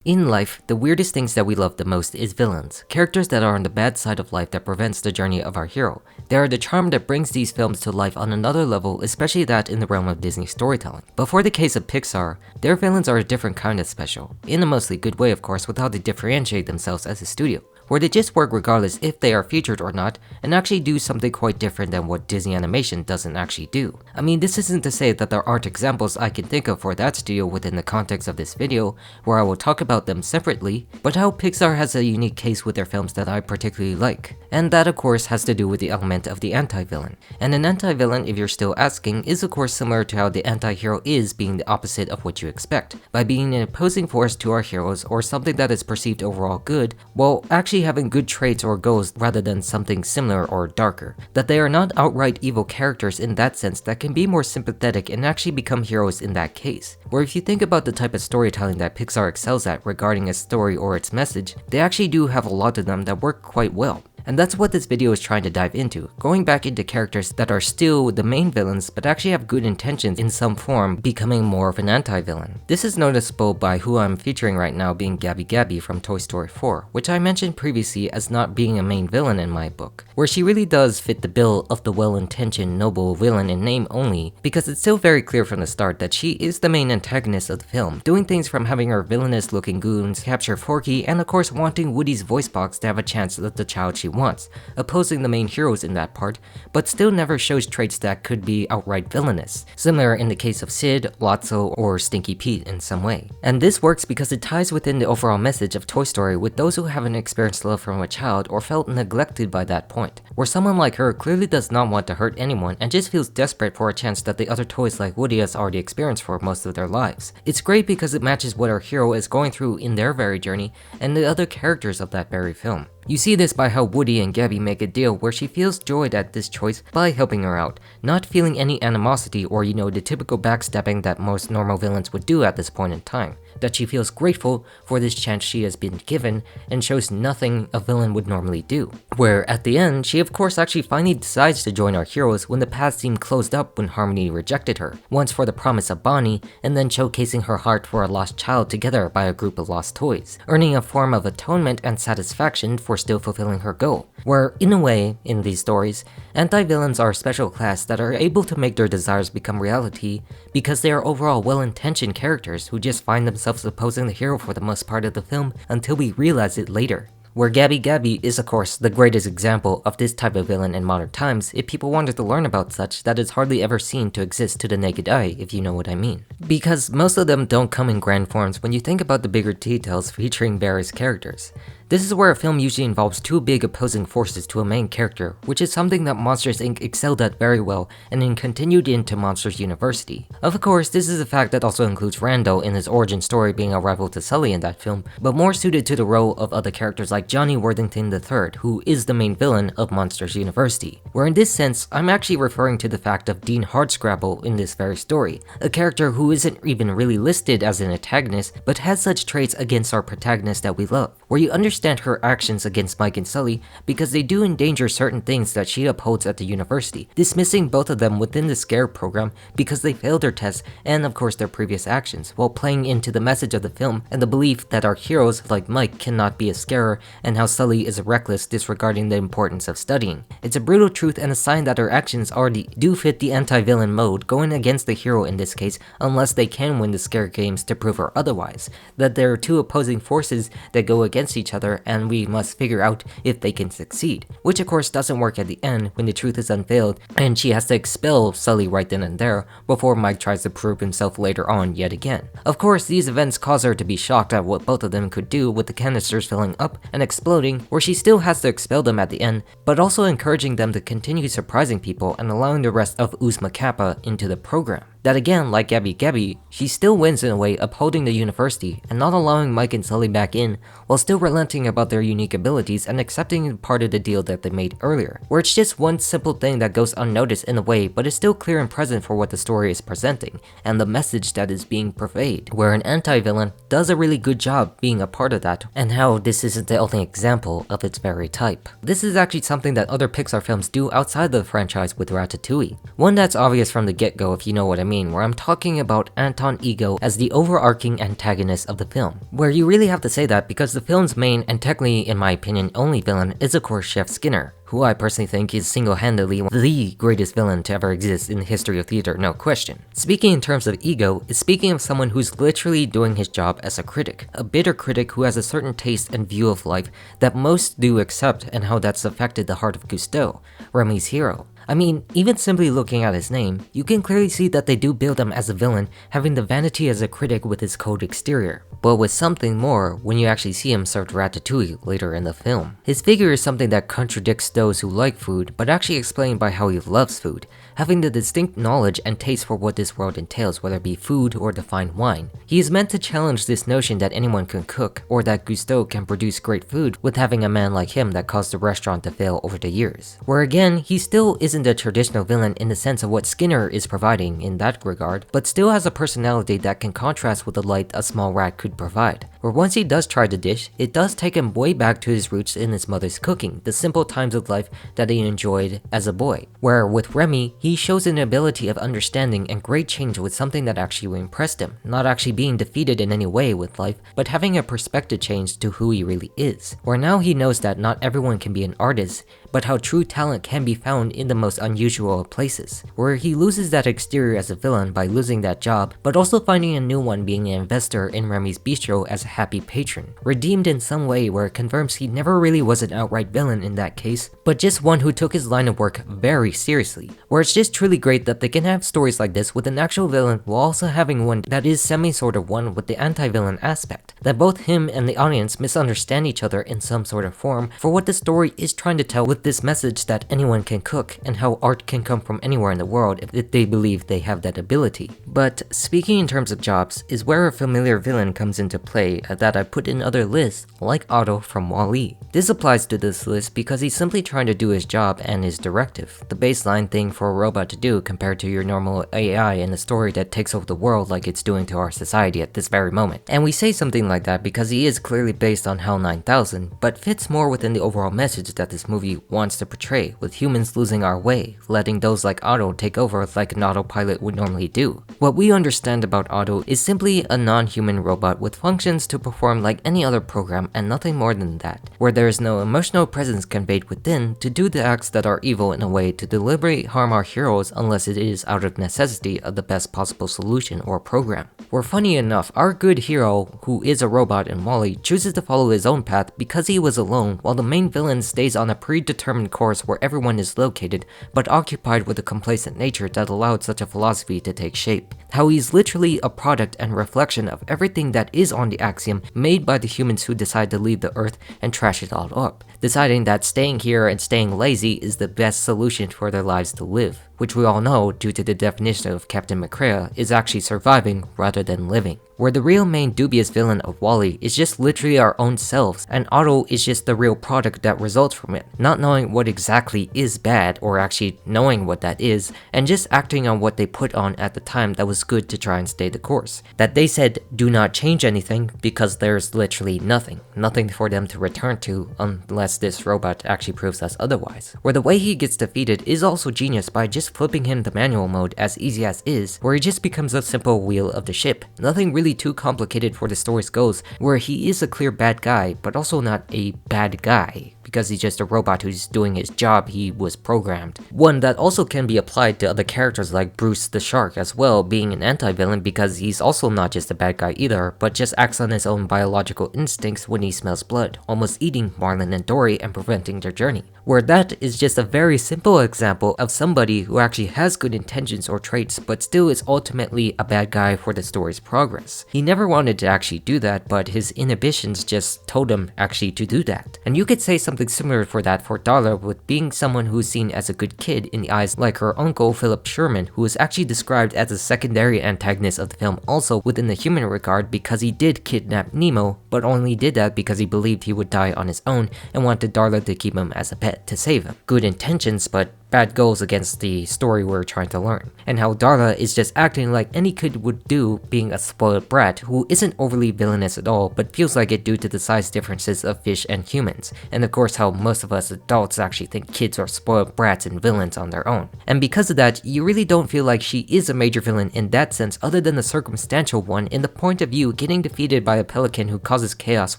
In life, the weirdest things that we love the most is villains, characters that are on the bad side of life that prevents the journey of our hero. They are the charm that brings these films to life on another level, especially that in the realm of Disney storytelling. But for the case of Pixar, their villains are a different kind of special, in a mostly good way of course, with how they differentiate themselves as a studio, where they just work regardless if they are featured or not, and actually do something quite different than what Disney animation doesn't actually do. I mean, this isn't to say that there aren't examples I can think of for that studio within the context of this video, where I will talk about them separately, but how Pixar has a unique case with their films that I particularly like. And that of course has to do with the element of the anti-villain. And an anti-villain, if you're still asking, is of course similar to how the anti-hero is being the opposite of what you expect, by being an opposing force to our heroes or something that is perceived overall good, while actually having good traits or goals rather than something similar or darker. That they are not outright evil characters in that sense that can be more sympathetic and actually become heroes in that case. Where if you think about the type of storytelling that Pixar excels at regarding a story or its message, they actually do have a lot of them that work quite well. And that's what this video is trying to dive into, going back into characters that are still the main villains but actually have good intentions in some form, becoming more of an anti-villain. This is noticeable by who I'm featuring right now being Gabby Gabby from Toy Story 4, which I mentioned previously as not being a main villain in my book, where she really does fit the bill of the well-intentioned noble villain in name only, because it's still very clear from the start that she is the main antagonist of the film, doing things from having her villainous looking goons capture Forky and of course wanting Woody's voice box to have a chance at the child she wants, opposing the main heroes in that part, but still never shows traits that could be outright villainous, similar in the case of Sid, Lotso, or Stinky Pete in some way. And this works because it ties within the overall message of Toy Story with those who haven't experienced love from a child or felt neglected by that point, where someone like her clearly does not want to hurt anyone and just feels desperate for a chance that the other toys like Woody has already experienced for most of their lives. It's great because it matches what our hero is going through in their very journey and the other characters of that very film. You see this by how Woody and Gabby make a deal where she feels joyed at this choice by helping her out, not feeling any animosity or the typical backstabbing that most normal villains would do at this point in time. That she feels grateful for this chance she has been given and shows nothing a villain would normally do. Where at the end, she of course actually finally decides to join our heroes when the path seemed closed up when Harmony rejected her, once for the promise of Bonnie and then showcasing her heart for a lost child together by a group of lost toys, earning a form of atonement and satisfaction for still fulfilling her goal. Where, in a way, in these stories, anti-villains are a special class that are able to make their desires become reality because they are overall well-intentioned characters who just find themselves opposing the hero for the most part of the film until we realize it later. Where Gabby Gabby is of course the greatest example of this type of villain in modern times if people wanted to learn about such that is hardly ever seen to exist to the naked eye, if you know what I mean. Because most of them don't come in grand forms when you think about the bigger details featuring various characters. This is where a film usually involves two big opposing forces to a main character, which is something that Monsters Inc. excelled at very well and then continued into Monsters University. Of course, this is a fact that also includes Randall in his origin story being a rival to Sully in that film, but more suited to the role of other characters like Johnny Worthington III, who is the main villain of Monsters University. Where in this sense, I'm actually referring to the fact of Dean Hardscrabble in this very story, a character who isn't even really listed as an antagonist, but has such traits against our protagonist that we love, where you understand her actions against Mike and Sully because they do endanger certain things that she upholds at the university, dismissing both of them within the SCARE program because they failed their tests and of course their previous actions, while playing into the message of the film and the belief that our heroes like Mike cannot be a scarer and how Sully is reckless disregarding the importance of studying. It's a brutal truth and a sign that her actions already do fit the anti-villain mode, going against the hero in this case unless they can win the SCARE games to prove her otherwise, that there are two opposing forces that go against each other and we must figure out if they can succeed, which of course doesn't work at the end when the truth is unveiled and she has to expel Sully right then and there before Mike tries to prove himself later on yet again. Of course, these events cause her to be shocked at what both of them could do with the canisters filling up and exploding, where she still has to expel them at the end, but also encouraging them to continue surprising people and allowing the rest of Uzma Kappa into the program. That again, like Gabby Gabby, she still wins in a way upholding the university and not allowing Mike and Sully back in, while still relenting about their unique abilities and accepting part of the deal that they made earlier, where it's just one simple thing that goes unnoticed in a way but is still clear and present for what the story is presenting, and the message that is being purveyed, where an anti-villain does a really good job being a part of that, and how this isn't the only example of its very type. This is actually something that other Pixar films do outside the franchise with Ratatouille, one that's obvious from the get-go if you know what I mean, where I'm talking about Anton Ego as the overarching antagonist of the film. Where you really have to say that because the film's main, and technically in my opinion only villain, is of course Chef Skinner, who I personally think is single-handedly the greatest villain to ever exist in the history of theater, no question. Speaking in terms of ego, is speaking of someone who's literally doing his job as a critic. A bitter critic who has a certain taste and view of life that most do accept, and how that's affected the heart of Gusteau, Remy's hero. I mean, even simply looking at his name, you can clearly see that they do build him as a villain, having the vanity as a critic with his cold exterior, but with something more when you actually see him served ratatouille later in the film. His figure is something that contradicts those who like food, but actually explained by how he loves food, having the distinct knowledge and taste for what this world entails, whether it be food or the fine wine. He is meant to challenge this notion that anyone can cook, or that Gusteau can produce great food with having a man like him that caused the restaurant to fail over the years. Where again, he still isn't a traditional villain in the sense of what Skinner is providing in that regard, but still has a personality that can contrast with the light a small rat could provide. Where once he does try the dish, it does take him way back to his roots in his mother's cooking, the simple times of life that he enjoyed as a boy. Where with Remy, he shows an ability of understanding and great change with something that actually impressed him, not actually being defeated in any way with life, but having a perspective change to who he really is. Where now he knows that not everyone can be an artist, but how true talent can be found in the most unusual of places. Where he loses that exterior as a villain by losing that job, but also finding a new one being an investor in Remy's bistro as a happy patron. Redeemed in some way where it confirms he never really was an outright villain in that case, but just one who took his line of work very seriously. Where it's just truly great that they can have stories like this with an actual villain while also having one that is sort of one with the anti-villain aspect. That both him and the audience misunderstand each other in some sort of form for what the story is trying to tell with this message that anyone can cook and how art can come from anywhere in the world if they believe they have that ability. But speaking in terms of jobs is where a familiar villain comes into play that I put in other lists, like Otto from Wall-E. This applies to this list because he's simply trying to do his job and his directive, the baseline thing for a robot to do compared to your normal AI in a story that takes over the world like it's doing to our society at this very moment. And we say something like that because he is clearly based on HAL 9000, but fits more within the overall message that this movie wants to portray, with humans losing our way, letting those like Otto take over like an autopilot would normally do. What we understand about Otto is simply a non-human robot with functions to perform like any other program and nothing more than that, where there is no emotional presence conveyed within to do the acts that are evil in a way to deliberately harm our heroes unless it is out of necessity of the best possible solution or program. Where funny enough, our good hero, who is a robot in Wall-E, chooses to follow his own path because he was alone, while the main villain stays on a predetermined course where everyone is located, but occupied with a complacent nature that allowed such a philosophy to take shape. How he's literally a product and reflection of everything that is on the axiom made by the humans who decide to leave the earth and trash it all up, deciding that staying here and staying lazy is the best solution for their lives to live, which we all know due to the definition of Captain McCrea is actually surviving rather than living. Where the real main dubious villain of Wall-E is just literally our own selves, and Otto is just the real product that results from it, not knowing what exactly is bad or actually knowing what that is, and just acting on what they put on at the time that was good to try and stay the course. That they said do not change anything because there's literally nothing for them to return to unless this robot actually proves us otherwise. Where the way he gets defeated is also genius by just flipping him to manual mode as easy as is, where he just becomes a simple wheel of the ship. Nothing really too complicated for the story's goals, where he is a clear bad guy, but also not a bad guy, because he's just a robot who's doing his job he was programmed. One that also can be applied to other characters like Bruce the Shark as well, being an anti-villain because he's also not just a bad guy either, but just acts on his own biological instincts when he smells blood, almost eating Marlin and Dory and preventing their journey. Where that is just a very simple example of somebody who actually has good intentions or traits, but still is ultimately a bad guy for the story's progress. He never wanted to actually do that, but his inhibitions just told him actually to do that. And you could say something similar for that for Darla, with being someone who's seen as a good kid in the eyes like her uncle Philip Sherman, who is actually described as a secondary antagonist of the film also within the human regard because he did kidnap Nemo, but only did that because he believed he would die on his own and wanted Darla to keep him as a pet to save him. Good intentions, but bad goals against the story we're trying to learn, and how Darla is just acting like any kid would do, being a spoiled brat who isn't overly villainous at all but feels like it due to the size differences of fish and humans, and of course how most of us adults actually think kids are spoiled brats and villains on their own. And because of that, you really don't feel like she is a major villain in that sense other than the circumstantial one in the point of view getting defeated by a pelican who causes chaos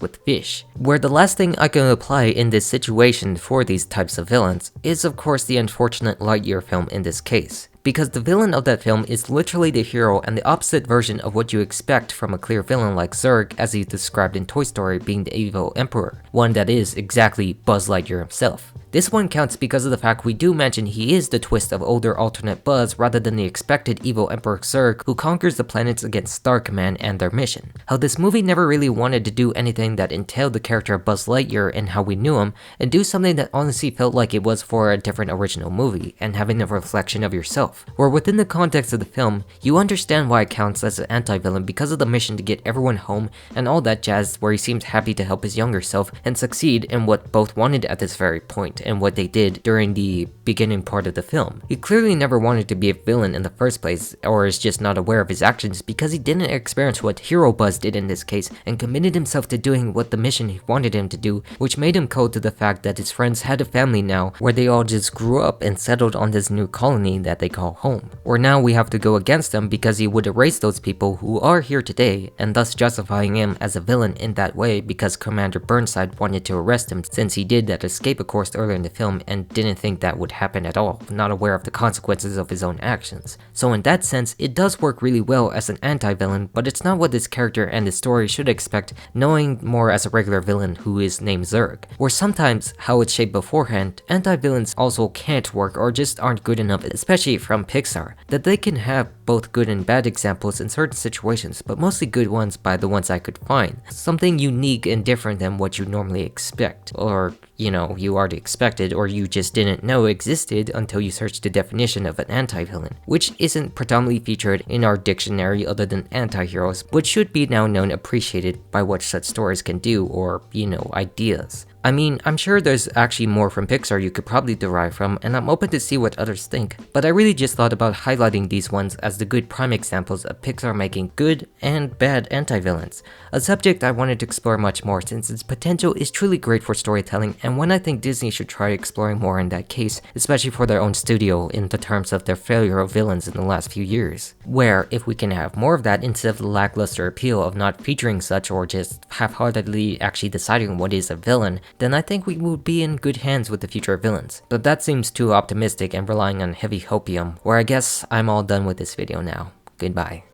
with fish. Where the last thing I can apply in this situation for these types of villains is of course the unfortunate Lightyear film in this case, because the villain of that film is literally the hero and the opposite version of what you expect from a clear villain like Zurg, as he's described in Toy Story being the evil emperor, one that is exactly Buzz Lightyear himself. This one counts because of the fact we do mention he is the twist of older alternate Buzz rather than the expected evil Emperor Zurg who conquers the planets against Star Command and their mission. How this movie never really wanted to do anything that entailed the character of Buzz Lightyear and how we knew him, and do something that honestly felt like it was for a different original movie, and having a reflection of yourself. Where within the context of the film, you understand why it counts as an anti-villain because of the mission to get everyone home and all that jazz, where he seems happy to help his younger self and succeed in what both wanted at this very point and what they did during the beginning part of the film. He clearly never wanted to be a villain in the first place, or is just not aware of his actions because he didn't experience what Hero Buzz did in this case and committed himself to doing what the mission he wanted him to do, which made him cold to the fact that his friends had a family now where they all just grew up and settled on this new colony that they call home. Or now we have to go against him because he would erase those people who are here today, and thus justifying him as a villain in that way because Commander Burnside wanted to arrest him since he did that escape of course earlier in the film and didn't think that would happen at all, not aware of the consequences of his own actions. So in that sense, it does work really well as an anti-villain, but it's not what this character and the story should expect, knowing more as a regular villain who is named Zurg. Where sometimes, how it's shaped beforehand, anti-villains also can't work or just aren't good enough, especially from Pixar, that they can have both good and bad examples in certain situations, but mostly good ones by the ones I could find. Something unique and different than what you normally expect, or you know, you already expected or you just didn't know existed until you searched the definition of an anti-villain, which isn't predominantly featured in our dictionary other than anti-heroes, which should be now known appreciated by what such stories can do, or, you know, ideas. I mean, I'm sure there's actually more from Pixar you could probably derive from, and I'm open to see what others think, but I really just thought about highlighting these ones as the good prime examples of Pixar making good and bad anti-villains, a subject I wanted to explore much more since its potential is truly great for storytelling and one I think Disney should try exploring more in that case, especially for their own studio in the terms of their failure of villains in the last few years. Where, if we can have more of that instead of the lackluster appeal of not featuring such or just half-heartedly actually deciding what is a villain, then I think we would be in good hands with the future villains. But that seems too optimistic and relying on heavy hopium, where I guess I'm all done with this video now. Goodbye.